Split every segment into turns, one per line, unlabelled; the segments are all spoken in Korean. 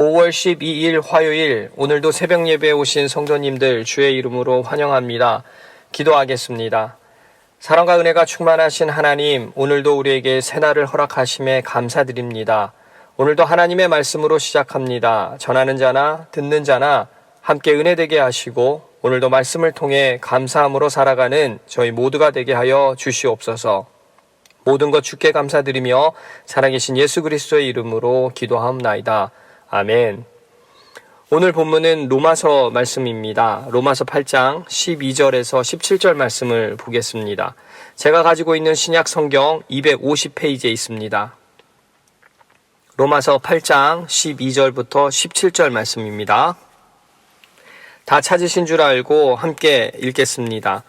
5월 12일 화요일, 오늘도 새벽 예배에 오신 성도님들 주의 이름으로 환영합니다. 기도하겠습니다. 사랑과 은혜가 충만하신 하나님, 오늘도 우리에게 새날을 허락하심에 감사드립니다. 오늘도 하나님의 말씀으로 시작합니다. 전하는 자나 듣는 자나 함께 은혜되게 하시고 오늘도 말씀을 통해 감사함으로 살아가는 저희 모두가 되게 하여 주시옵소서. 모든 것 주께 감사드리며 살아계신 예수 그리스도의 이름으로 기도하옵나이다. 아멘. 오늘 본문은 로마서 말씀입니다. 로마서 8장 12절에서 17절 말씀을 보겠습니다. 제가 가지고 있는 신약 성경 250페이지에 있습니다. 로마서 8장 12절부터 17절 말씀입니다. 다 찾으신 줄 알고 함께 읽겠습니다.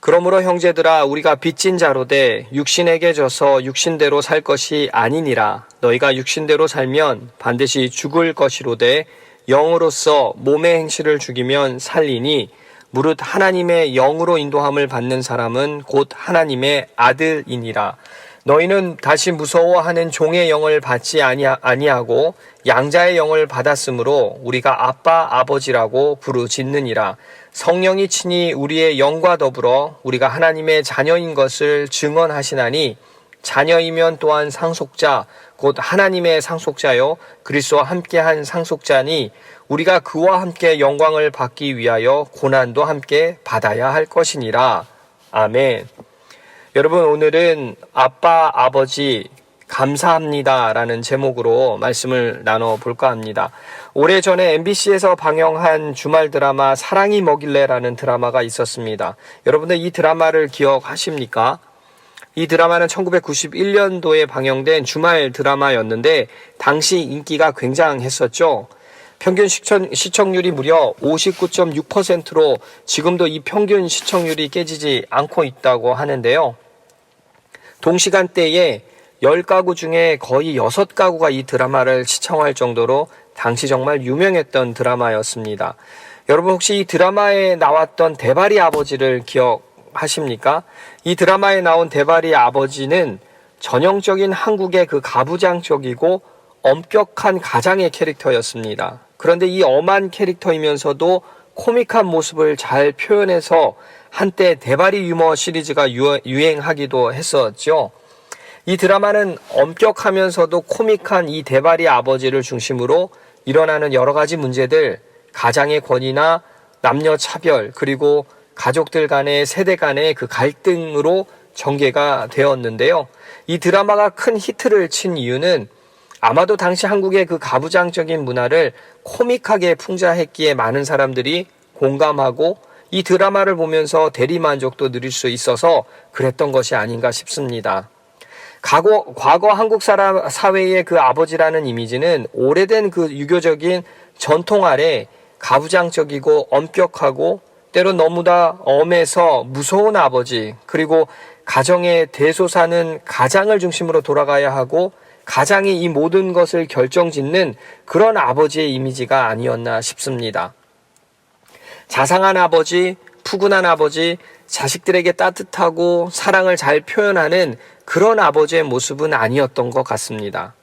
그러므로 형제들아, 우리가 빚진 자로되 육신에게 져서 육신대로 살 것이 아니니라. 너희가 육신대로 살면 반드시 죽을 것이로되 영으로서 몸의 행실을 죽이면 살리니 무릇 하나님의 영으로 인도함을 받는 사람은 곧 하나님의 아들이니라. 너희는 다시 무서워하는 종의 영을 받지 아니하고 양자의 영을 받았으므로 우리가 아빠 아버지라고 부르짖느니라. 성령이 친히 우리의 영과 더불어 우리가 하나님의 자녀인 것을 증언하시나니 자녀이면 또한 상속자 곧 하나님의 상속자요 그리스도와 함께한 상속자니 우리가 그와 함께 영광을 받기 위하여 고난도 함께 받아야 할 것이니라. 아멘. 여러분, 오늘은 아빠 아버지 감사합니다 라는 제목으로 말씀을 나눠볼까 합니다. 오래전에 MBC에서 방영한 주말 드라마 사랑이 뭐길래 라는 드라마가 있었습니다. 여러분들 이 드라마를 기억하십니까? 이 드라마는 1991년도에 방영된 주말 드라마였는데 당시 인기가 굉장했었죠. 평균 시청률이 무려 59.6%로 지금도 이 평균 시청률이 깨지지 않고 있다고 하는데요. 동시간대에 10가구 중에 거의 6가구가 이 드라마를 시청할 정도로 당시 정말 유명했던 드라마였습니다. 여러분, 혹시 이 드라마에 나왔던 대바리 아버지를 기억하십니까? 이 드라마에 나온 대바리 아버지는 전형적인 한국의 그 가부장적이고 엄격한 가장의 캐릭터였습니다. 그런데 이 엄한 캐릭터이면서도 코믹한 모습을 잘 표현해서 한때 대바리 유머 시리즈가 유행하기도 했었죠. 이 드라마는 엄격하면서도 코믹한 이 대바리 아버지를 중심으로 일어나는 여러 가지 문제들, 가장의 권위나 남녀 차별, 그리고 가족들 간의 세대 간의 그 갈등으로 전개가 되었는데요. 이 드라마가 큰 히트를 친 이유는 아마도 당시 한국의 그 가부장적인 문화를 코믹하게 풍자했기에 많은 사람들이 공감하고 이 드라마를 보면서 대리만족도 누릴 수 있어서 그랬던 것이 아닌가 싶습니다. 과거 한국 사회의 그 아버지라는 이미지는 오래된 그 유교적인 전통 아래 가부장적이고 엄격하고 때론 너무나 엄해서 무서운 아버지, 그리고 가정의 대소사는 가장을 중심으로 돌아가야 하고 가장이 이 모든 것을 결정짓는 그런 아버지의 이미지가 아니었나 싶습니다. 자상한 아버지, 푸근한 아버지, 자식들에게 따뜻하고 사랑을 잘 표현하는 그런 아버지의 모습은 아니었던 것 같습니다.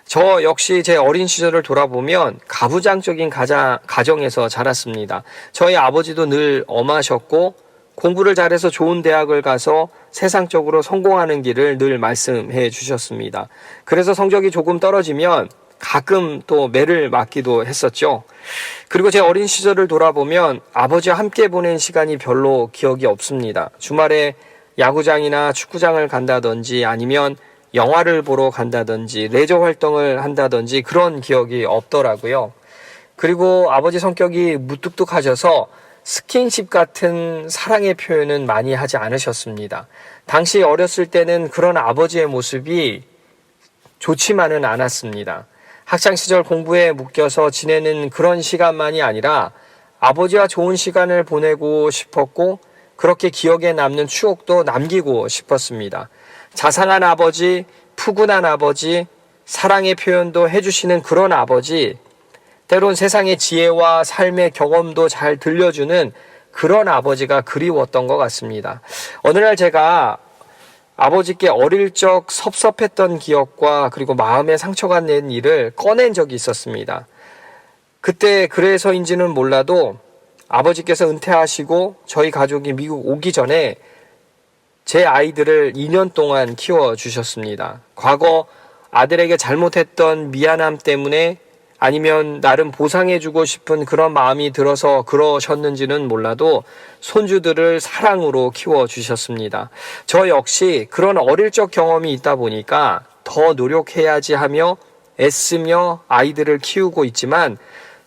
저 역시 제 어린 시절을 돌아보면 가부장적인 가정에서 자랐습니다. 저희 아버지도 늘 엄하셨고 공부를 잘해서 좋은 대학을 가서 세상적으로 성공하는 길을 늘 말씀해 주셨습니다. 그래서 성적이 조금 떨어지면 가끔 또 매를 맞기도 했었죠. 그리고 제 어린 시절을 돌아보면 아버지와 함께 보낸 시간이 별로 기억이 없습니다. 주말에 야구장이나 축구장을 간다든지 아니면 영화를 보러 간다든지 레저 활동을 한다든지 그런 기억이 없더라고요. 그리고 아버지 성격이 무뚝뚝하셔서 스킨십 같은 사랑의 표현은 많이 하지 않으셨습니다. 당시 어렸을 때는 그런 아버지의 모습이 좋지만은 않았습니다. 학창시절 공부에 묶여서 지내는 그런 시간만이 아니라 아버지와 좋은 시간을 보내고 싶었고 그렇게 기억에 남는 추억도 남기고 싶었습니다. 자상한 아버지, 푸근한 아버지, 사랑의 표현도 해주시는 그런 아버지, 때론 세상의 지혜와 삶의 경험도 잘 들려주는 그런 아버지가 그리웠던 것 같습니다. 어느 날 제가 아버지께 어릴 적 섭섭했던 기억과 그리고 마음에 상처가 낸 일을 꺼낸 적이 있었습니다. 그때 그래서인지는 몰라도 아버지께서 은퇴하시고 저희 가족이 미국 오기 전에 제 아이들을 2년 동안 키워주셨습니다. 과거 아들에게 잘못했던 미안함 때문에 아니면 나름 보상해주고 싶은 그런 마음이 들어서 그러셨는지는 몰라도 손주들을 사랑으로 키워주셨습니다. 저 역시 그런 어릴 적 경험이 있다 보니까 더 노력해야지 하며 애쓰며 아이들을 키우고 있지만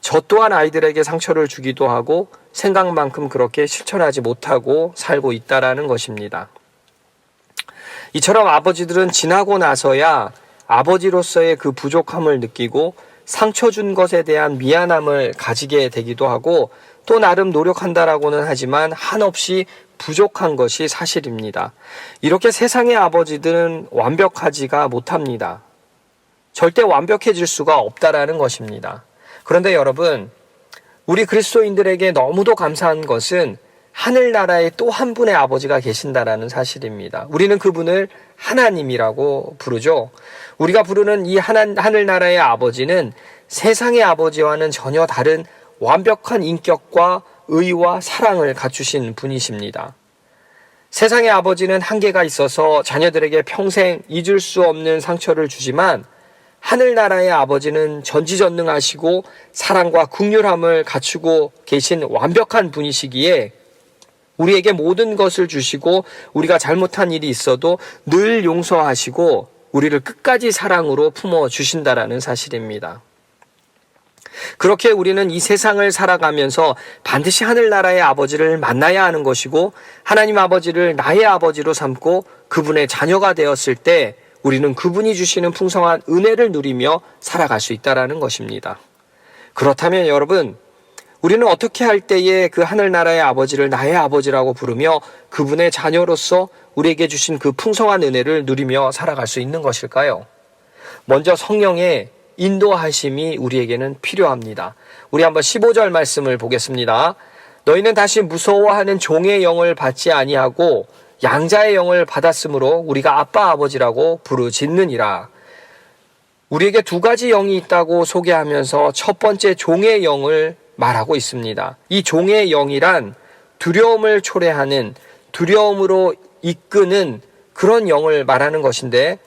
저 또한 아이들에게 상처를 주기도 하고 생각만큼 그렇게 실천하지 못하고 살고 있다라는 것입니다. 이처럼 아버지들은 지나고 나서야 아버지로서의 그 부족함을 느끼고 상처 준 것에 대한 미안함을 가지게 되기도 하고 또 나름 노력한다라고는 하지만 한없이 부족한 것이 사실입니다. 이렇게 세상의 아버지들은 완벽하지가 못합니다. 절대 완벽해질 수가 없다라는 것입니다. 그런데 여러분, 우리 그리스도인들에게 너무도 감사한 것은 하늘나라에 또 한 분의 아버지가 계신다라는 사실입니다. 우리는 그분을 하나님이라고 부르죠. 우리가 부르는 이 하늘나라의 아버지는 세상의 아버지와는 전혀 다른 완벽한 인격과 의와 사랑을 갖추신 분이십니다. 세상의 아버지는 한계가 있어서 자녀들에게 평생 잊을 수 없는 상처를 주지만 하늘나라의 아버지는 전지전능하시고 사랑과 긍휼함을 갖추고 계신 완벽한 분이시기에 우리에게 모든 것을 주시고 우리가 잘못한 일이 있어도 늘 용서하시고 우리를 끝까지 사랑으로 품어주신다라는 사실입니다. 그렇게 우리는 이 세상을 살아가면서 반드시 하늘나라의 아버지를 만나야 하는 것이고 하나님 아버지를 나의 아버지로 삼고 그분의 자녀가 되었을 때 우리는 그분이 주시는 풍성한 은혜를 누리며 살아갈 수 있다는 것입니다. 그렇다면 여러분, 우리는 어떻게 할 때에 그 하늘나라의 아버지를 나의 아버지라고 부르며 그분의 자녀로서 우리에게 주신 그 풍성한 은혜를 누리며 살아갈 수 있는 것일까요? 먼저 성령의 인도하심이 우리에게는 필요합니다. 우리 한번 15절 말씀을 보겠습니다. 너희는 다시 무서워하는 종의 영을 받지 아니하고 양자의 영을 받았으므로 우리가 아빠 아버지라고 부르짖느니라. 우리에게 두 가지 영이 있다고 소개하면서 첫 번째 종의 영을 말하고 있습니다. 이 종의 영이란 두려움을 초래하는, 두려움으로 이끄는 그런 영을 말하는 것인데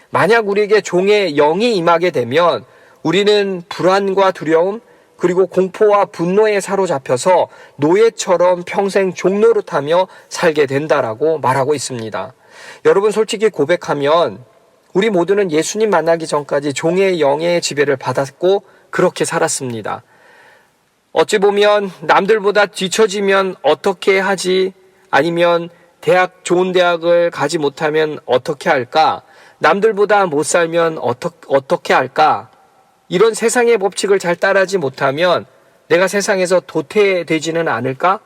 만약 우리에게 종의 영이 임하게 되면 우리는 불안과 두려움 그리고 공포와 분노에 사로잡혀서 노예처럼 평생 종노릇하며 살게 된다라고 말하고 있습니다. 여러분 솔직히 고백하면 우리 모두는 예수님 만나기 전까지 종의 영의 지배를 받았고 그렇게 살았습니다. 어찌 보면 남들보다 뒤처지면 어떻게 하지? 아니면 좋은 대학을 가지 못하면 어떻게 할까? 남들보다 못 살면 어떻게 할까? 이런 세상의 법칙을 잘 따르지 못하면 내가 세상에서 도태되지는 않을까?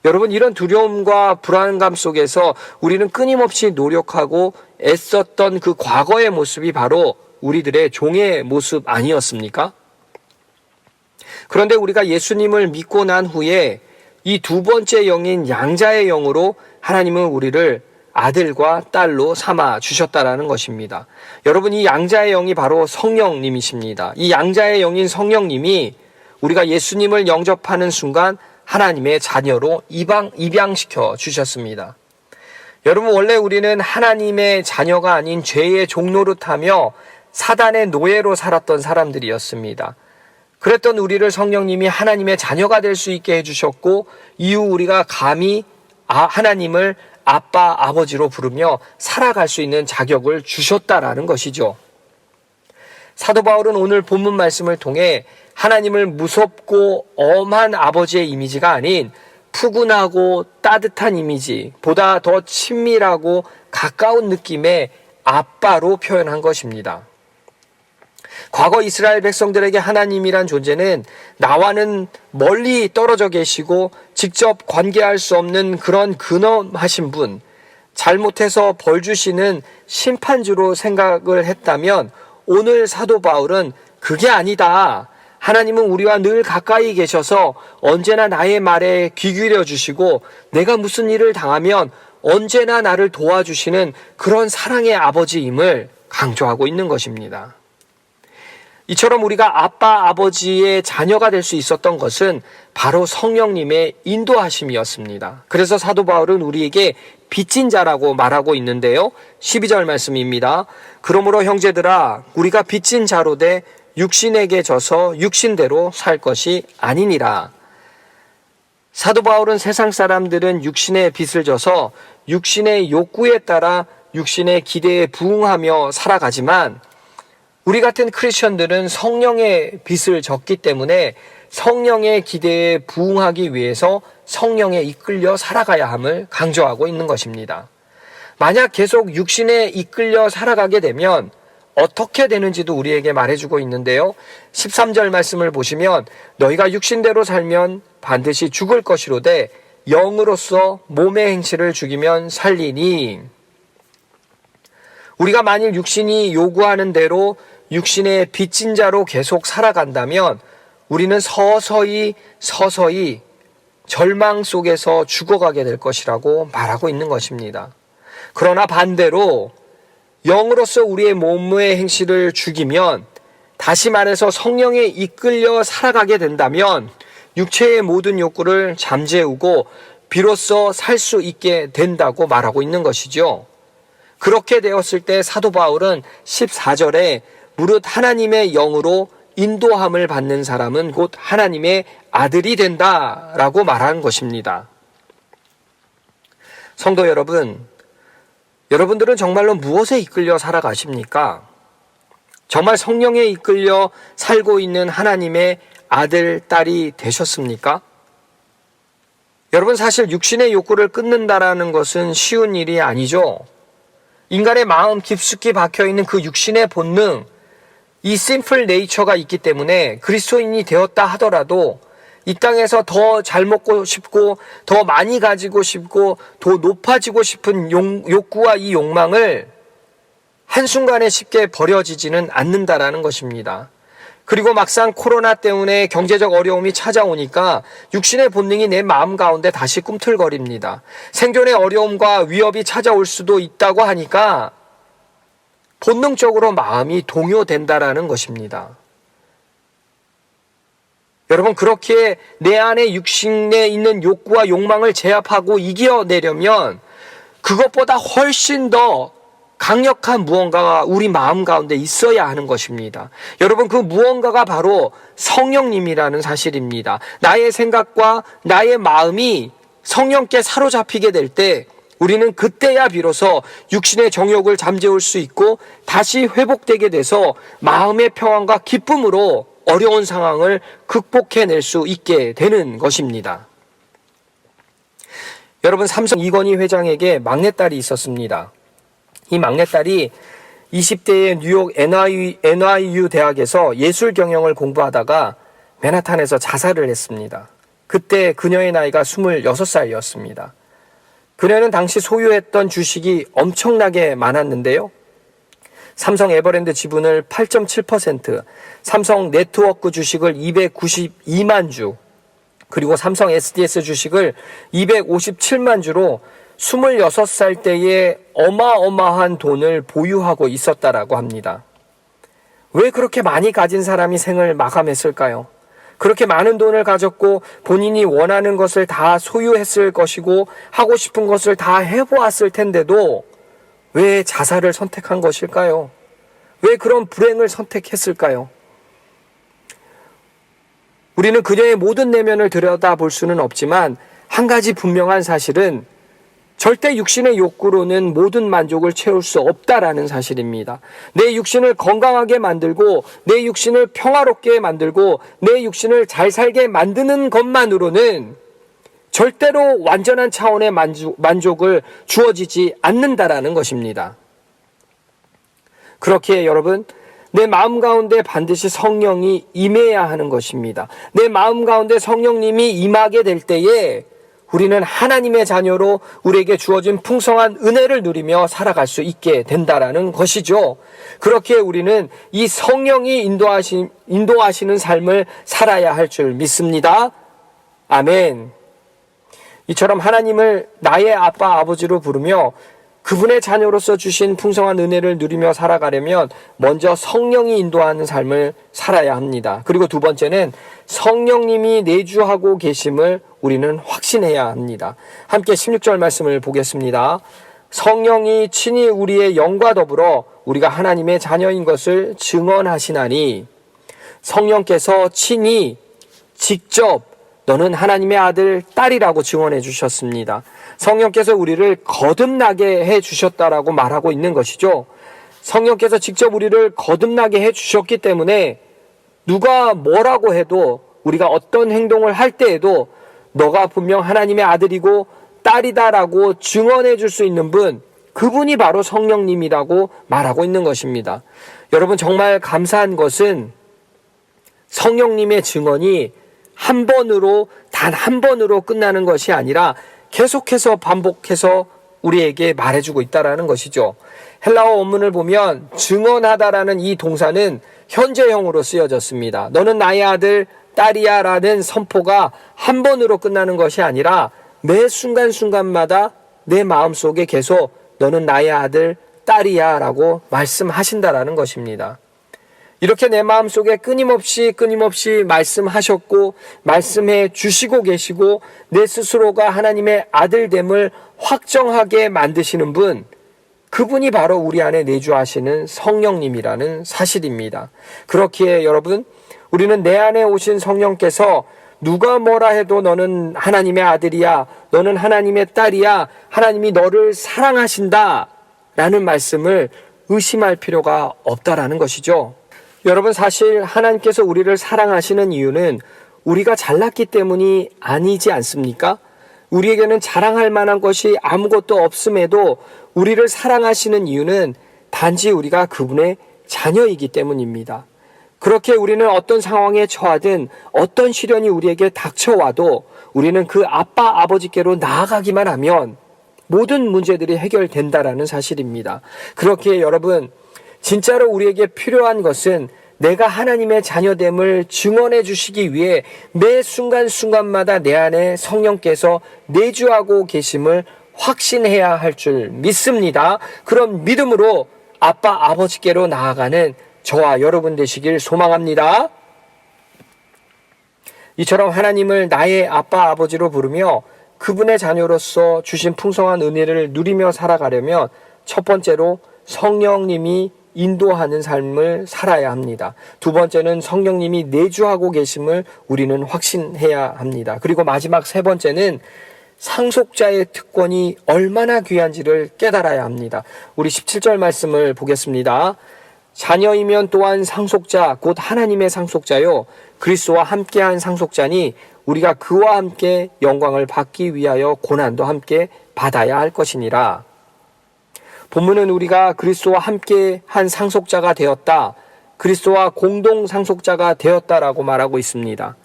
여러분 이런 두려움과 불안감 속에서 우리는 끊임없이 노력하고 애썼던 그 과거의 모습이 바로 우리들의 종의 모습 아니었습니까? 그런데 우리가 예수님을 믿고 난 후에 이 두 번째 영인 양자의 영으로 하나님은 우리를 아들과 딸로 삼아 주셨다라는 것입니다. 여러분 이 양자의 영이 바로 성령님이십니다. 이 양자의 영인 성령님이 우리가 예수님을 영접하는 순간 하나님의 자녀로 입양시켜 주셨습니다. 여러분 원래 우리는 하나님의 자녀가 아닌 죄의 종노릇하며 사단의 노예로 살았던 사람들이었습니다. 그랬던 우리를 성령님이 하나님의 자녀가 될 수 있게 해주셨고 이후 우리가 감히 하나님을 아빠, 아버지로 부르며 살아갈 수 있는 자격을 주셨다라는 것이죠. 사도 바울은 오늘 본문 말씀을 통해 하나님을 무섭고 엄한 아버지의 이미지가 아닌 푸근하고 따뜻한 이미지, 보다 더 친밀하고 가까운 느낌의 아빠로 표현한 것입니다. 과거 이스라엘 백성들에게 하나님이란 존재는 나와는 멀리 떨어져 계시고 직접 관계할 수 없는 그런 근엄하신 분, 잘못해서 벌 주시는 심판주로 생각을 했다면 오늘 사도 바울은 그게 아니다. 하나님은 우리와 늘 가까이 계셔서 언제나 나의 말에 귀 기울여 주시고 내가 무슨 일을 당하면 언제나 나를 도와주시는 그런 사랑의 아버지임을 강조하고 있는 것입니다. 이처럼 우리가 아빠, 아버지의 자녀가 될 수 있었던 것은 바로 성령님의 인도하심이었습니다. 그래서 사도 바울은 우리에게 빚진 자라고 말하고 있는데요. 12절 말씀입니다. 그러므로 형제들아 우리가 빚진 자로 돼 육신에게 져서 육신대로 살 것이 아니니라. 사도 바울은 세상 사람들은 육신의 빚을 져서 육신의 욕구에 따라 육신의 기대에 부응하며 살아가지만 우리 같은 크리스천들은 성령의 빚을 졌기 때문에 성령의 기대에 부응하기 위해서 성령에 이끌려 살아가야 함을 강조하고 있는 것입니다. 만약 계속 육신에 이끌려 살아가게 되면 어떻게 되는지도 우리에게 말해주고 있는데요. 13절 말씀을 보시면 너희가 육신대로 살면 반드시 죽을 것이로되 영으로서 몸의 행실을 죽이면 살리니. 우리가 만일 육신이 요구하는 대로 육신의 빚진 자로 계속 살아간다면 우리는 서서히 절망 속에서 죽어가게 될 것이라고 말하고 있는 것입니다. 그러나 반대로 영으로서 우리의 몸의 행실을 죽이면, 다시 말해서 성령에 이끌려 살아가게 된다면 육체의 모든 욕구를 잠재우고 비로소 살 수 있게 된다고 말하고 있는 것이죠. 그렇게 되었을 때 사도 바울은 14절에 무릇 하나님의 영으로 인도함을 받는 사람은 곧 하나님의 아들이 된다라고 말하는 것입니다. 성도 여러분, 여러분들은 정말로 무엇에 이끌려 살아가십니까? 정말 성령에 이끌려 살고 있는 하나님의 아들, 딸이 되셨습니까? 여러분, 사실 육신의 욕구를 끊는다라는 것은 쉬운 일이 아니죠. 인간의 마음 깊숙이 박혀있는 그 육신의 본능, 이 심플 네이처가 있기 때문에 그리스도인이 되었다 하더라도 이 땅에서 더 잘 먹고 싶고 더 많이 가지고 싶고 더 높아지고 싶은 욕구와 이 욕망을 한순간에 쉽게 버려지지는 않는다라는 것입니다. 그리고 막상 코로나 때문에 경제적 어려움이 찾아오니까 육신의 본능이 내 마음 가운데 다시 꿈틀거립니다. 생존의 어려움과 위협이 찾아올 수도 있다고 하니까 본능적으로 마음이 동요된다라는 것입니다. 여러분, 그렇게 내 안에 육신에 있는 욕구와 욕망을 제압하고 이겨내려면 그것보다 훨씬 더 강력한 무언가가 우리 마음 가운데 있어야 하는 것입니다. 여러분, 그 무언가가 바로 성령님이라는 사실입니다. 나의 생각과 나의 마음이 성령께 사로잡히게 될 때 우리는 그때야 비로소 육신의 정욕을 잠재울 수 있고 다시 회복되게 돼서 마음의 평안과 기쁨으로 어려운 상황을 극복해낼 수 있게 되는 것입니다. 여러분, 삼성 이건희 회장에게 막내딸이 있었습니다. 이 막내딸이 20대의 뉴욕 NYU 대학에서 예술 경영을 공부하다가 맨하탄에서 자살을 했습니다. 그때 그녀의 나이가 26살이었습니다. 그녀는 당시 소유했던 주식이 엄청나게 많았는데요. 삼성 에버랜드 지분을 8.7%, 삼성 네트워크 주식을 292만 주, 그리고 삼성 SDS 주식을 257만 주로 26살 때에 어마어마한 돈을 보유하고 있었다라고 합니다. 왜 그렇게 많이 가진 사람이 생을 마감했을까요? 그렇게 많은 돈을 가졌고 본인이 원하는 것을 다 소유했을 것이고 하고 싶은 것을 다 해보았을 텐데도 왜 자살을 선택한 것일까요? 왜 그런 불행을 선택했을까요? 우리는 그녀의 모든 내면을 들여다볼 수는 없지만 한 가지 분명한 사실은 절대 육신의 욕구로는 모든 만족을 채울 수 없다라는 사실입니다. 내 육신을 건강하게 만들고 내 육신을 평화롭게 만들고 내 육신을 잘 살게 만드는 것만으로는 절대로 완전한 차원의 만족을 주어지지 않는다라는 것입니다. 그렇기에 여러분, 내 마음 가운데 반드시 성령이 임해야 하는 것입니다. 내 마음 가운데 성령님이 임하게 될 때에 우리는 하나님의 자녀로 우리에게 주어진 풍성한 은혜를 누리며 살아갈 수 있게 된다라는 것이죠. 그렇게 우리는 이 성령이 인도하시는 삶을 살아야 할 줄 믿습니다. 아멘. 이처럼 하나님을 나의 아빠 아버지로 부르며 그분의 자녀로서 주신 풍성한 은혜를 누리며 살아가려면 먼저 성령이 인도하는 삶을 살아야 합니다. 그리고 두 번째는 성령님이 내주하고 계심을 우리는 확신해야 합니다. 함께 16절 말씀을 보겠습니다. 성령이 친히 우리의 영과 더불어 우리가 하나님의 자녀인 것을 증언하시나니, 성령께서 친히 직접 너는 하나님의 아들, 딸이라고 증언해 주셨습니다. 성령께서 우리를 거듭나게 해 주셨다라고 말하고 있는 것이죠. 성령께서 직접 우리를 거듭나게 해 주셨기 때문에 누가 뭐라고 해도, 우리가 어떤 행동을 할 때에도 너가 분명 하나님의 아들이고 딸이다라고 증언해 줄 수 있는 분, 그분이 바로 성령님이라고 말하고 있는 것입니다. 여러분, 정말 감사한 것은 성령님의 증언이 단 한 번으로 끝나는 것이 아니라 계속해서 반복해서 우리에게 말해주고 있다라는 것이죠. 헬라어 원문을 보면 증언하다라는 이 동사는 현재형으로 쓰여졌습니다. 너는 나의 아들, 딸이야 라는 선포가 한 번으로 끝나는 것이 아니라 매 순간순간마다 내 마음속에 계속 너는 나의 아들, 딸이야 라고 말씀하신다라는 것입니다. 이렇게 내 마음속에 끊임없이 말씀하셨고 말씀해 주시고 계시고 내 스스로가 하나님의 아들됨을 확정하게 만드시는 분, 그분이 바로 우리 안에 내주하시는 성령님이라는 사실입니다. 그렇기에 여러분, 우리는 내 안에 오신 성령께서 누가 뭐라 해도 너는 하나님의 아들이야, 너는 하나님의 딸이야, 하나님이 너를 사랑하신다 라는 말씀을 의심할 필요가 없다라는 것이죠. 여러분, 사실 하나님께서 우리를 사랑하시는 이유는 우리가 잘났기 때문이 아니지 않습니까? 우리에게는 자랑할 만한 것이 아무것도 없음에도 우리를 사랑하시는 이유는 단지 우리가 그분의 자녀이기 때문입니다. 그렇게 우리는 어떤 상황에 처하든 어떤 시련이 우리에게 닥쳐와도 우리는 그 아빠 아버지께로 나아가기만 하면 모든 문제들이 해결된다라는 사실입니다. 그렇기에 여러분, 진짜로 우리에게 필요한 것은 내가 하나님의 자녀됨을 증언해 주시기 위해 매 순간순간마다 내 안에 성령께서 내주하고 계심을 확신해야 할 줄 믿습니다. 그런 믿음으로 아빠 아버지께로 나아가는 저와 여러분 되시길 소망합니다. 이처럼 하나님을 나의 아빠 아버지로 부르며 그분의 자녀로서 주신 풍성한 은혜를 누리며 살아가려면 첫 번째로 성령님이 인도하는 삶을 살아야 합니다. 두 번째는 성령님이 내주하고 계심을 우리는 확신해야 합니다. 그리고 마지막 세 번째는 상속자의 특권이 얼마나 귀한지를 깨달아야 합니다. 우리 17절 말씀을 보겠습니다. 자녀이면 또한 상속자, 곧 하나님의 상속자요, 그리스도와 함께한 상속자니 우리가 그와 함께 영광을 받기 위하여 고난도 함께 받아야 할 것이니라. 본문은 우리가 그리스도와 함께한 상속자가 되었다, 그리스도와 공동 상속자가 되었다라고 말하고 있습니다.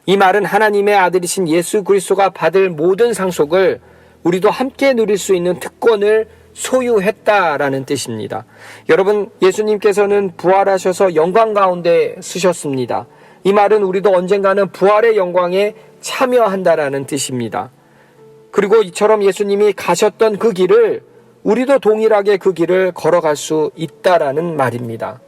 이 말은 하나님의 아들이신 예수 그리스도가 받을 모든 상속을 우리도 함께 누릴 수 있는 특권을 소유했다라는 뜻입니다. 여러분, 예수님께서는 부활하셔서 영광 가운데 쓰셨습니다. 이 말은 우리도 언젠가는 부활의 영광에 참여한다라는 뜻입니다. 그리고 이처럼 예수님이 가셨던 그 길을 우리도 동일하게 그 길을 걸어갈 수 있다라는 말입니다.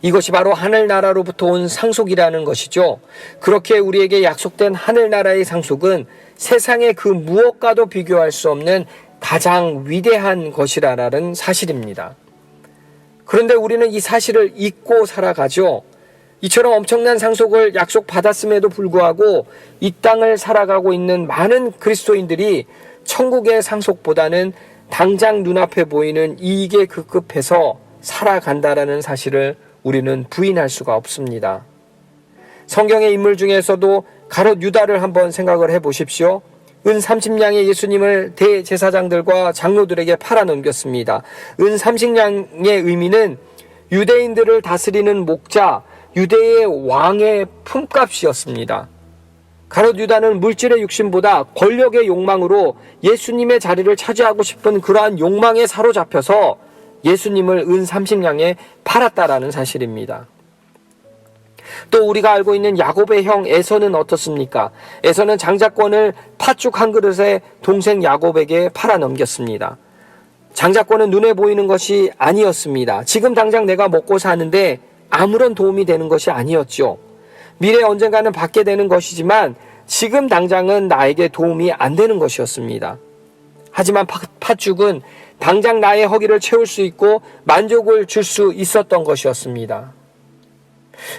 이것이 바로 하늘나라로부터 온 상속이라는 것이죠. 그렇게 우리에게 약속된 하늘나라의 상속은 세상의 그 무엇과도 비교할 수 없는 가장 위대한 것이라는 사실입니다. 그런데 우리는 이 사실을 잊고 살아가죠. 이처럼 엄청난 상속을 약속받았음에도 불구하고 이 땅을 살아가고 있는 많은 그리스도인들이 천국의 상속보다는 당장 눈앞에 보이는 이익에 급급해서 살아간다라는 사실을 우리는 부인할 수가 없습니다. 성경의 인물 중에서도 가롯 유다를 한번 생각을 해보십시오. 은 30냥의 예수님을 대제사장들과 장로들에게 팔아넘겼습니다. 은 30냥의 의미는 유대인들을 다스리는 목자, 유대의 왕의 품값이었습니다. 가롯 유다는 물질의 육신보다 권력의 욕망으로 예수님의 자리를 차지하고 싶은 그러한 욕망에 사로잡혀서 예수님을 은 30냥에 팔았다라는 사실입니다. 또 우리가 알고 있는 야곱의 형 에서는 어떻습니까? 에서는 장자권을 팥죽 한 그릇에 동생 야곱에게 팔아 넘겼습니다. 장자권은 눈에 보이는 것이 아니었습니다. 지금 당장 내가 먹고 사는데 아무런 도움이 되는 것이 아니었죠. 미래 언젠가는 받게 되는 것이지만 지금 당장은 나에게 도움이 안 되는 것이었습니다. 하지만 팥죽은 당장 나의 허기를 채울 수 있고 만족을 줄 수 있었던 것이었습니다.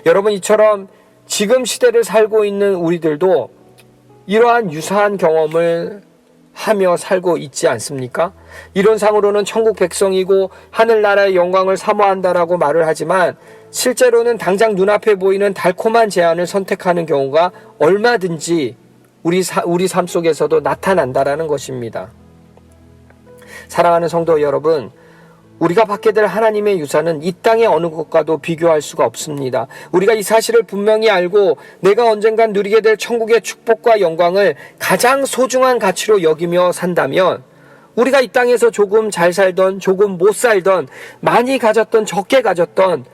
여러분, 이처럼 지금 시대를 살고 있는 우리들도 이러한 유사한 경험을 하며 살고 있지 않습니까? 이론상으로는 천국 백성이고 하늘나라의 영광을 사모한다라고 말을 하지만 실제로는 당장 눈앞에 보이는 달콤한 제안을 선택하는 경우가 얼마든지 우리 삶 속에서도 나타난다라는 것입니다. 사랑하는 성도 여러분, 우리가 받게 될 하나님의 유산은 이 땅의 어느 것과도 비교할 수가 없습니다. 우리가 이 사실을 분명히 알고 내가 언젠간 누리게 될 천국의 축복과 영광을 가장 소중한 가치로 여기며 산다면 우리가 이 땅에서 조금 잘 살던, 조금 못 살던, 많이 가졌던, 적게 가졌던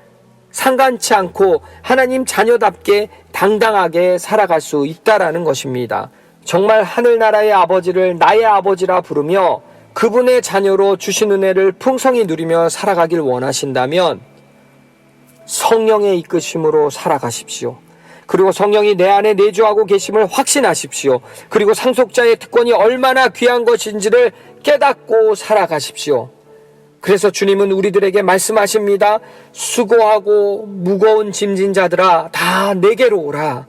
상관치 않고 하나님 자녀답게 당당하게 살아갈 수 있다라는 것입니다. 정말 하늘나라의 아버지를 나의 아버지라 부르며 그분의 자녀로 주신 은혜를 풍성히 누리며 살아가길 원하신다면 성령의 이끄심으로 살아가십시오. 그리고 성령이 내 안에 내주하고 계심을 확신하십시오. 그리고 상속자의 특권이 얼마나 귀한 것인지를 깨닫고 살아가십시오. 그래서 주님은 우리들에게 말씀하십니다. 수고하고 무거운 짐진 자들아, 다 내게로 오라.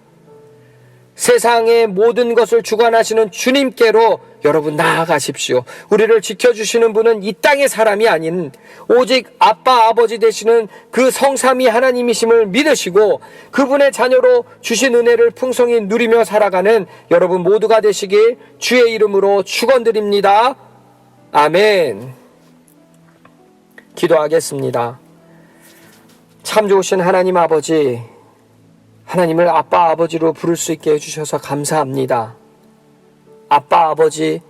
세상의 모든 것을 주관하시는 주님께로 여러분 나아가십시오. 우리를 지켜주시는 분은 이 땅의 사람이 아닌 오직 아빠 아버지 되시는 그 성삼위 하나님이심을 믿으시고 그분의 자녀로 주신 은혜를 풍성히 누리며 살아가는 여러분 모두가 되시길 주의 이름으로 축원드립니다. 아멘. 기도하겠습니다. 참 좋으신 하나님 아버지, 하나님을 아빠 아버지로 부를 수 있게 해주셔서 감사합니다. 아빠 아버지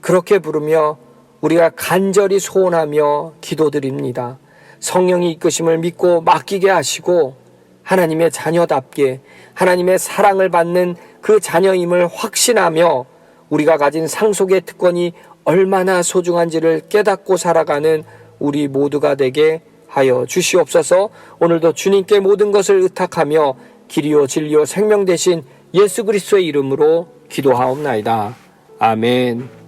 그렇게 부르며 우리가 간절히 소원하며 기도드립니다. 성령이 이끄심을 믿고 맡기게 하시고 하나님의 자녀답게 하나님의 사랑을 받는 그 자녀임을 확신하며 우리가 가진 상속의 특권이 얼마나 소중한지를 깨닫고 살아가는 우리 모두가 되게 하여 주시옵소서. 오늘도 주님께 모든 것을 의탁하며 길이요 진리요 생명 되신 예수 그리스도의 이름으로 기도하옵나이다. 아멘.